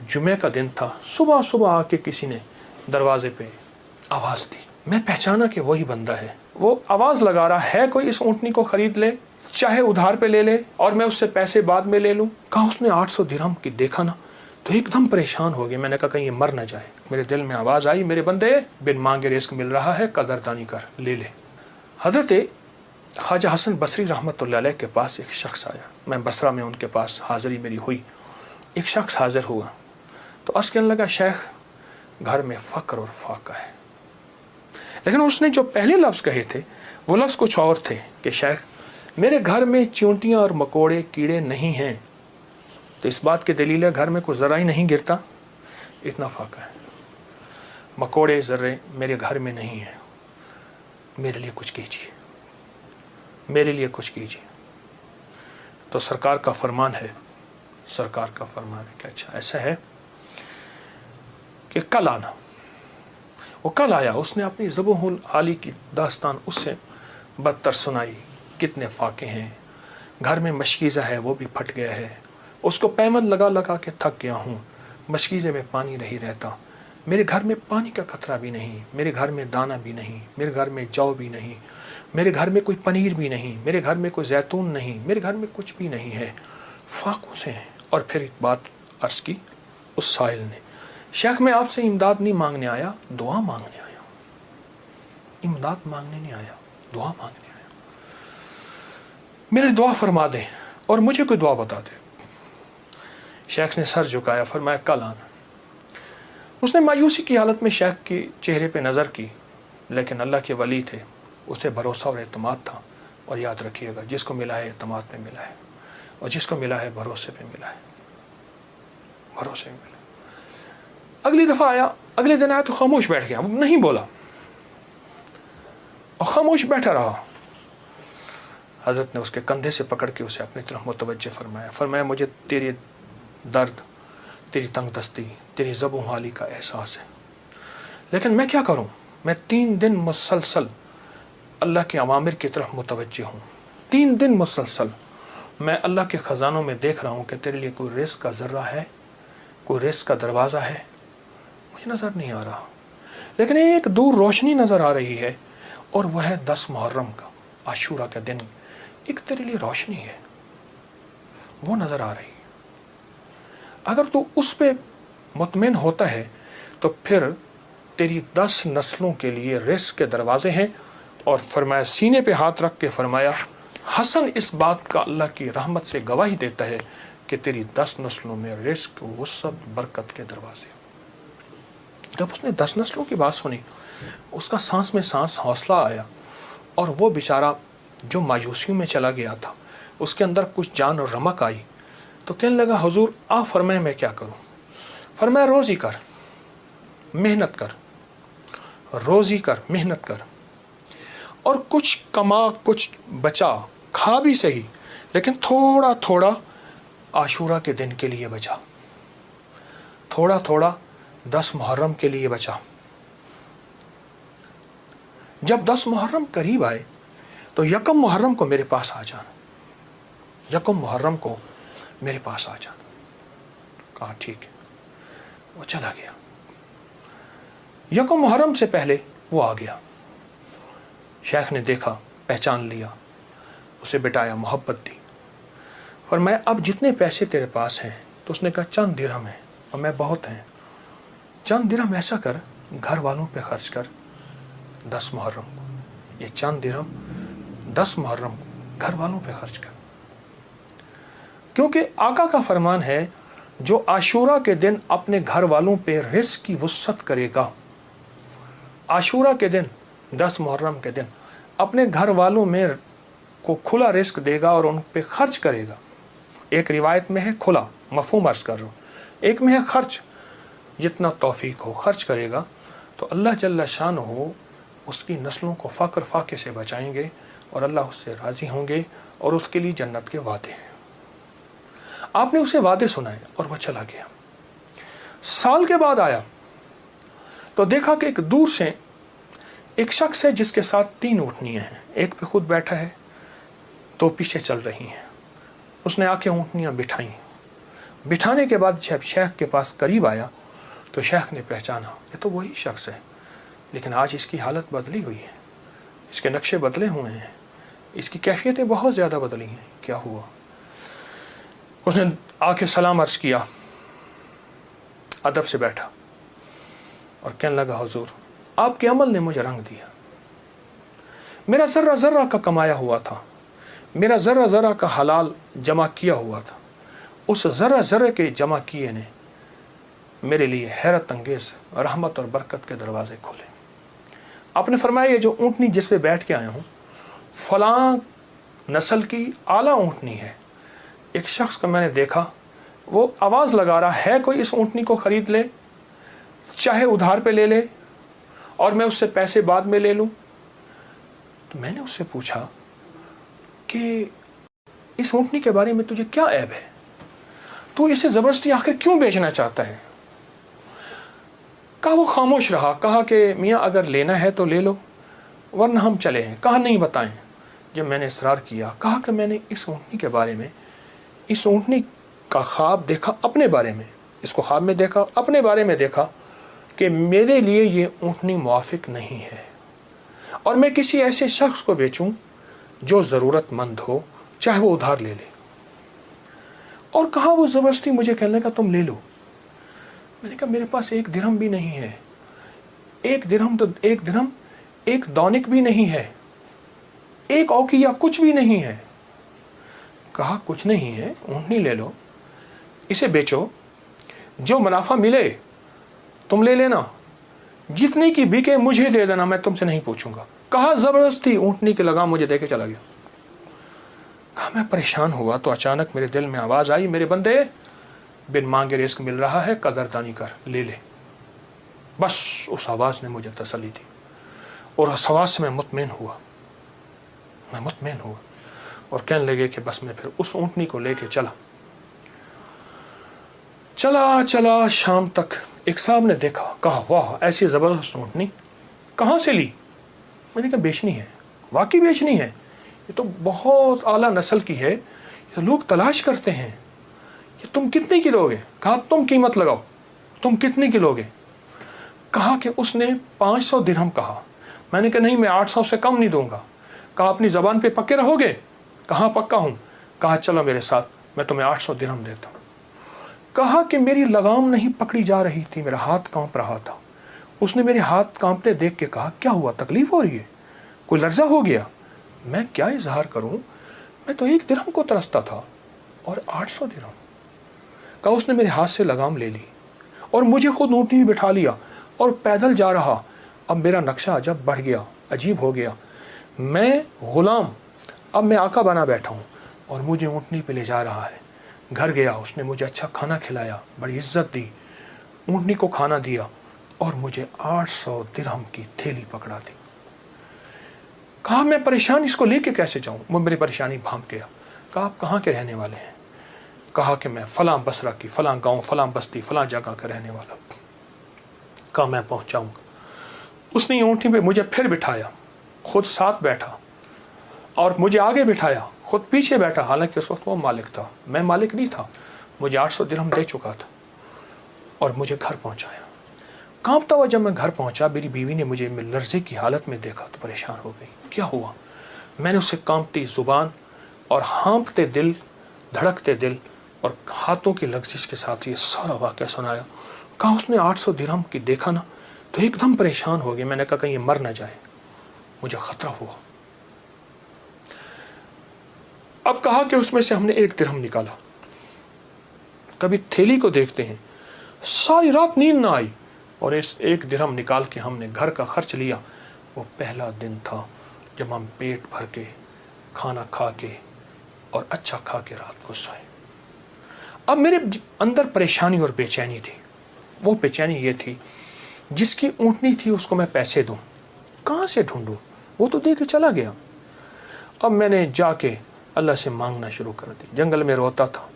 जुमे का दिन था, सुबह सुबह आके किसी ने दरवाजे पे आवाज़ दी। मैं पहचाना कि वही बंदा है। वो आवाज़ लगा रहा है कोई इस ऊँटनी को खरीद ले, चाहे उधार पे ले ले और मैं उससे पैसे बाद में ले लूँ। कहा उसने 800 दिरहम की। देखा ना तो एकदम परेशान हो गए। मैंने कहा कहीं ये मर ना जाए। मेरे दिल में आवाज़ आई, मेरे बंदे बिन मांगे रिस्क मिल रहा है, कदरदानी कर, ले ले। हज़रत ख्वाजा हसन बसरी रहमतुल्लाह अलैह के पास एक शख्स आया। मैं बसरा में उनके पास हाज़िरी मेरी हुई। एक शख्स हाजिर हुआ तो अर्ज़ कहने लगा, शेख घर में फ़क्र और फाका है। लेकिन उसने जो पहले लफ्ज़ कहे थे वो लफ्ज़ कुछ और थे कि शेख मेरे घर में चींटियाँ और मकोड़े कीड़े नहीं हैं, तो इस बात की दलील है घर में कोई ज़रा ही नहीं गिरता, इतना फाका है। मकोड़े ज़र्रे मेरे घर में नहीं हैं, मेरे लिए कुछ कीजिए, मेरे लिए कुछ कीजिए। तो सरकार का फरमान है, सरकार का फरमान है कि अच्छा ऐसा है कि कल आना। वो कल आया। उसने अपनी ज़ुबहुल हाली की दास्तान उससे बदतर सुनाई। कितने फाके हैं, घर में मशकीज़ा है वो भी फट गया है, उसको पैमद लगा लगा के थक गया हूँ, मशकीज़े में पानी नहीं रहता, मेरे घर में पानी का कतरा भी नहीं, मेरे घर में दाना भी नहीं, मेरे घर में जौ भी नहीं, मेरे घर में कोई पनीर भी नहीं, मेरे घर में कोई जैतून नहीं, मेरे घर में कुछ भी नहीं है, फाकों से हैं। और फिर एक बात अर्ज़ की उस साहिल ने, शेख मैं आपसे इमदाद नहीं मांगने आया, दुआ मांगने आया। इमदाद मांगने नहीं आया, दुआ मांगने आया। मेरे दुआ फरमा दें और मुझे कोई दुआ बता दे। शेख ने सर झुकाया, फरमाया कल आना। उसने मायूसी की हालत में शेख के चेहरे पे नज़र की, लेकिन अल्लाह के वली थे, उसे भरोसा और एतमाद था। और याद रखिएगा जिसको मिला है एतमाद पे मिला है, और जिसको मिला है भरोसे पे मिला है, भरोसे में मिला। अगली दफ़ा आया, अगले दिन आया तो खामोश बैठ गया, नहीं बोला और खामोश बैठा रहा। हज़रत ने उसके कंधे से पकड़ के उसे अपनी तरफ मुतवज्जे फरमाया। फरमाया मुझे तेरे दर्द, तेरी तंगदस्ती, तेरी ज़ुबान हाली का एहसास है, लेकिन मैं क्या करूं, मैं 3 दिन मुसलसल अल्लाह के अवामिर की तरफ मुतवज्जे हूँ। 3 दिन मुसलसल मैं अल्लाह के ख़ज़ानों में देख रहा हूँ कि तेरे लिए कोई रिज़्क़ का ज़र्रा है, कोई रिज़्क़ का दरवाज़ा है, मुझे नज़र नहीं आ रहा। लेकिन एक दूर रोशनी नज़र आ रही है और वह है 10 मुहर्रम का, आशूरा का दिन। एक तेरे लिए रोशनी है, वो नज़र आ रही है। अगर तू उस पर मुतमिन होता है तो फिर तेरी 10 नस्लों के लिए रिज़्क़ के दरवाजे हैं। और फरमाया, सीने पे हाथ रख के फरमाया, हसन इस बात का अल्लाह की रहमत से गवाही देता है कि तेरी 10 नस्लों में रिज़्क़, वुसअत, बरकत के दरवाजे। जब उसने 10 नस्लों की बात सुनी, उसका सांस में सांस हौसला आया, और वो बेचारा जो मायूसियों में चला गया था उसके अंदर कुछ जान और रमक आई। तो कहने लगा, हुजूर आप फरमाए मैं क्या करूं? फरमाया, रोज़ी कर, मेहनत कर, रोज़ी कर, मेहनत कर, और कुछ कमा, कुछ बचा, खा भी सही, लेकिन थोड़ा थोड़ा आशूरा के दिन के लिए बचा, थोड़ा थोड़ा 10 मुहर्रम के लिए बचा। जब 10 मुहर्रम करीब आए तो यकम मुहर्रम को मेरे पास आ जाना, यकम मुहर्रम को मेरे पास आ जाना। कहा ठीक है। वो चला गया। यकम मुहर्रम से पहले वो आ गया। शेख ने देखा, पहचान लिया, उसे बिठाया, मोहब्बत दी। फरमाया, अब जितने पैसे तेरे पास हैं, तो उसने कहा चंद दिरहम है और मैं बहुत हैं। चंद दिरहम ऐसा कर, घर वालों पे खर्च कर 10 मुहर्रम को। ये चंद दिरहम 10 मुहर्रम को घर वालों पे खर्च कर, क्योंकि आका का फरमान है, जो आशूरा के दिन अपने घर वालों पे रिज़्क़ की वुसअत करेगा, आशूरा के दिन 10 मुहर्रम के दिन अपने घर वालों में को खुला रिज़्क़ देगा और उन पे खर्च करेगा। एक रिवायत में है खुला, मफ़हूम अर्ज़ कर रहा हूँ, एक में है खर्च, जितना तौफीक हो खर्च करेगा तो अल्लाह जल्ल शान हो उसकी नस्लों को फ़क्र फाके से बचाएंगे और अल्लाह उससे राज़ी होंगे और उसके लिए जन्नत के वादे हैं। आपने उसे वादे सुनाए और वह चला गया। साल के बाद आया तो देखा कि एक दूर से एक शख्स है जिसके साथ 3 ऊँटनियाँ हैं, एक पे खुद बैठा है, 2 पीछे चल रही हैं। उसने आके ऊँटनियाँ बिठाई बिठाने के बाद जब शेख के पास करीब आया तो शेख ने पहचाना ये तो वही शख्स है, लेकिन आज इसकी हालत बदली हुई है, इसके नक्शे बदले हुए हैं, इसकी कैफियतें बहुत ज़्यादा बदली हैं। क्या हुआ? उसने आके सलाम अर्ज़ किया, अदब से बैठा और कहने लगा, हुजूर आपके अमल ने मुझे रंग दिया। मेरा ज़र्रा ज़र्रा का कमाया हुआ था, मेरा ज़र्रा ज़र्रा का हलाल जमा किया हुआ था, उस ज़र्रा ज़र्रे के जमा किए ने मेरे लिए हैरत अंगेज़ रहमत और बरकत के दरवाज़े खोले। आपने फरमाया ये जो ऊँटनी जिस पे बैठ के आया हूँ फ़लाँ नस्ल की आला ऊँटनी है। एक शख्स को मैंने देखा, वो आवाज़ लगा रहा है कोई इस ऊँटनी को ख़रीद ले, चाहे उधार पे ले ले और मैं उससे पैसे बाद में ले लूँ। तो मैंने उससे पूछा कि इस ऊँटनी के बारे में तुझे क्या ऐब है, तू इसे ज़बरदस्ती आखिर क्यों बेचना चाहता है? कहा वो खामोश रहा। कहा कि मियाँ अगर लेना है तो ले लो वरना हम चले हैं। कहा नहीं बताएं। जब मैंने इसरार किया, कहा कि मैंने इस ऊँटनी के बारे में, इस ऊँटनी का ख्वाब देखा अपने बारे में, इसको ख्वाब में देखा, अपने बारे में देखा कि मेरे लिए ये ऊँटनी मुआफिक नहीं है और मैं किसी ऐसे शख्स को बेचूं जो ज़रूरतमंद हो, चाहे वो उधार ले ले। और कहा वो ज़बरदस्ती मुझे कहने का तुम ले लो। मैंने कहा मेरे पास एक दिरहम भी नहीं है, एक दिरहम एक दौनिक भी नहीं है, एक औकिया कुछ भी नहीं है। कहा कुछ नहीं है, ऊँटनी ले लो, इसे बेचो, जो मुनाफा मिले तुम ले लेना, जितनी की बिके मुझे दे देना, मैं तुमसे नहीं पूछूंगा। कहा ज़बरदस्ती ऊँटनी के लगाम मुझे दे के चला गया। कहा मैं परेशान हुआ तो अचानक मेरे दिल में आवाज़ आई, मेरे बंदे बिन मांगे रिस्क मिल रहा है, कदरदानी कर, ले ले। बस उस आवाज़ ने मुझे तसल्ली दी और उस आवाज़ से मैं मुतमईन हुआ और कहने लगे कि बस मैं फिर उस ऊँटनी को लेके चला शाम तक। एक साहब ने देखा, कहा वाह ऐसी ज़बरदस्त ऊँटनी कहाँ से ली? मैंने कहा बेचनी है, वाकई बेचनी है, ये तो बहुत आला नस्ल की है, ये लोग तलाश करते हैं, ये तुम कितने की लोगे? कहा तुम कीमत लगाओ, तुम कितने की लोगे? कहा कि उसने 500 दिरहम कहा। मैंने कहा नहीं, मैं 800 से कम नहीं दूंगा। कहा अपनी ज़बान पे पक्के रहोगे? कहाँ पक्का हूँ। कहा चलो मेरे साथ, मैं तुम्हें 800 दिरहम देता हूँ। कहा कि मेरी लगाम नहीं पकड़ी जा रही थी, मेरा हाथ कांप रहा था। उसने मेरे हाथ कांपते देख के कहा क्या हुआ, तकलीफ हो रही है, कोई लर्जा हो गया? मैं क्या इजहार करूं, मैं तो 1 दिरहम को तरसता था और 800 दिरहम। कहा उसने मेरे हाथ से लगाम ले ली और मुझे खुद ऊँटनी में बिठा लिया और पैदल जा रहा। अब मेरा नक्शा अजब बढ़ गया, अजीब हो गया। मैं गुलाम, अब मैं आका बना बैठा हूँ और मुझे ऊँटनी पे ले जा रहा है। घर गया, उसने मुझे अच्छा खाना खिलाया, बड़ी इज्जत दी, ऊँटनी को खाना दिया और मुझे 800 दिरहम की थैली पकड़ा दी। कहा मैं परेशान, इसको लेके कैसे जाऊं? वो मेरी परेशानी भांप गया। कहा आप कहाँ के रहने वाले हैं? कहा कि मैं फलां बसरा की, फलां गांव, फलां बस्ती, फलां जगह का रहने वाला। कहा मैं पहुंचाऊंगा। उसने ऊँटनी पे मुझे फिर बिठाया, खुद साथ बैठा और मुझे आगे बिठाया, खुद पीछे बैठा। हालांकि उस वक्त वो मालिक था, मैं मालिक नहीं था। मुझे 800 दिरहम दे चुका था और मुझे घर पहुंचाया। कांपता हुआ जब मैं घर पहुंचा, मेरी बीवी ने मुझे लर्जे की हालत में देखा तो परेशान हो गई। क्या हुआ? मैंने उसे कांपती ज़ुबान और हाँफते दिल, धड़कते दिल और हाथों की लग्जिश के साथ ये सारा वाक़या सुनाया। कहा उसने 800 दिरहम की देखा ना तो एकदम परेशान हो गई। मैंने कहा कहीं ये मर ना जाए, मुझे ख़तरा हुआ। अब कहा कि उसमें से हमने 1 दिरहम निकाला। कभी थैली को देखते हैं, सारी रात नींद ना आई और इस 1 दिरहम निकाल के हमने घर का खर्च लिया। वो पहला दिन था जब हम पेट भर के खाना खा के और अच्छा खा के रात को सोए। अब मेरे अंदर परेशानी और बेचैनी थी। वो बेचैनी ये थी, जिसकी ऊँटनी थी उसको मैं पैसे दूं, कहाँ से ढूंढूं? वो तो दे के चला गया। अब मैंने जाके अल्लाह से मांगना शुरू कर दी। जंगल में रोता था,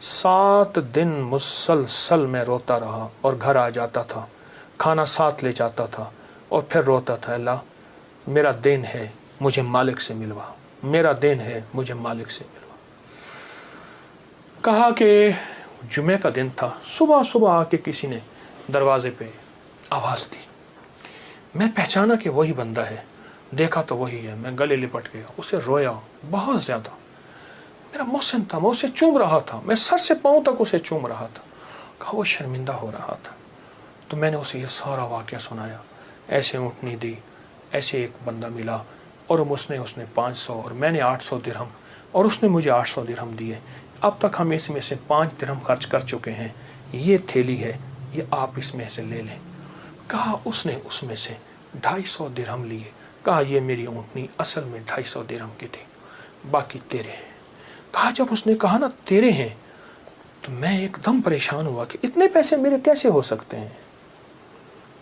7 दिन मुसलसल मैं रोता रहा और घर आ जाता था, खाना साथ ले जाता था और फिर रोता था, अल्लाह मेरा देन है, मुझे मालिक से मिलवा, मेरा देन है, मुझे मालिक से मिलवा। कहा कि जुमे का दिन था, सुबह सुबह आके किसी ने दरवाजे पे आवाज़ दी। मैं पहचाना कि वही बंदा है, देखा तो वही है। मैं गले लिपट गया, उसे रोया बहुत ज़्यादा। मेरा मोहसिन था, मैं उसे चूम रहा था, मैं सर से पाँव तक उसे चूम रहा था। कहा वो शर्मिंदा हो रहा था। तो मैंने उसे ये सारा वाक़या सुनाया, ऐसे ऊँटनी दी, ऐसे एक बंदा मिला और उसने 500 और मैंने 800 दिरहम और उसने मुझे 800 दिरहम दिए। अब तक हम इसमें से 5 दिरहम खर्च कर चुके हैं। ये थैली है, ये आप इसमें से ले लें। कहा उसने उसमें से 250 दिरहम लिए। कहा ये मेरी ऊँटनी असल में 250 दिरहम की थी, बाकी तेरे हैं। कहा जब उसने कहा ना तेरे हैं, तो मैं एकदम परेशान हुआ कि इतने पैसे मेरे कैसे हो सकते हैं।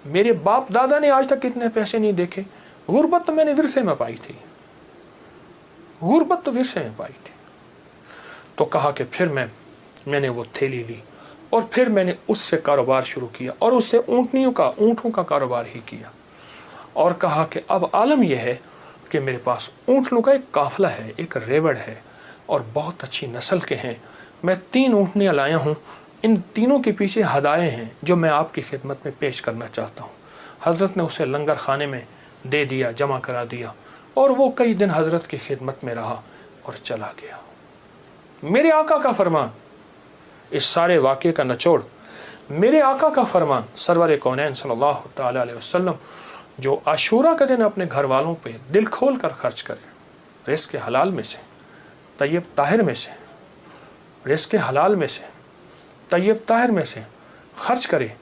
मेरे बाप दादा ने आज तक इतने पैसे नहीं देखे। गुर्बत तो मैंने विरसे में पाई थी, गुर्बत तो विरसे में पाई थी। तो कहा कि फिर मैंने वो थैली ली और फिर मैंने उससे कारोबार शुरू किया और उससे ऊँटों का कारोबार ही किया। और कहा कि अब आलम यह है कि मेरे पास ऊँटों का एक काफिला है, एक रेवड़ है और बहुत अच्छी नस्ल के हैं। मैं 3 ऊँटनियाँ लाया हूँ, इन तीनों के पीछे हदाये हैं जो मैं आपकी खिदमत में पेश करना चाहता हूँ। हज़रत ने उसे लंगर खाने में दे दिया, जमा करा दिया और वो कई दिन हज़रत की खिदमत में रहा और चला गया। मेरे आका का फरमान, इस सारे वाक़े का निचोड़ मेरे आका का फरमान सरवर कौनैन सल्लल्लाहु तआला अलैहि वसल्लम, जो आशूरा के दिन अपने घर वालों पे दिल खोल कर खर्च करे, रिज़्क़ के हलाल में से, तय्यब ताहिर में से, रिज़्क़ के हलाल में से, तय्यब ताहिर में से खर्च करे,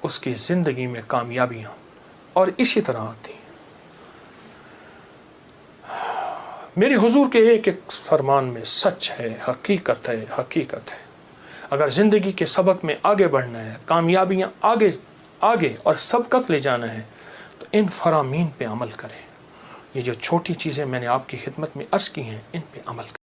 उसकी ज़िंदगी में कामयाबियाँ और इसी तरह आती हैं। मेरे हुजूर के एक एक फरमान में सच है, हकीकत है, हकीकत है। अगर ज़िंदगी के सबक में आगे बढ़ना है, कामयाबियाँ आगे और सबकत ले जाना है, तो इन फरामीन पे अमल करें। ये जो छोटी चीज़ें मैंने आपकी खिदमत में अर्ज़ की हैं, इन पे अमल करें।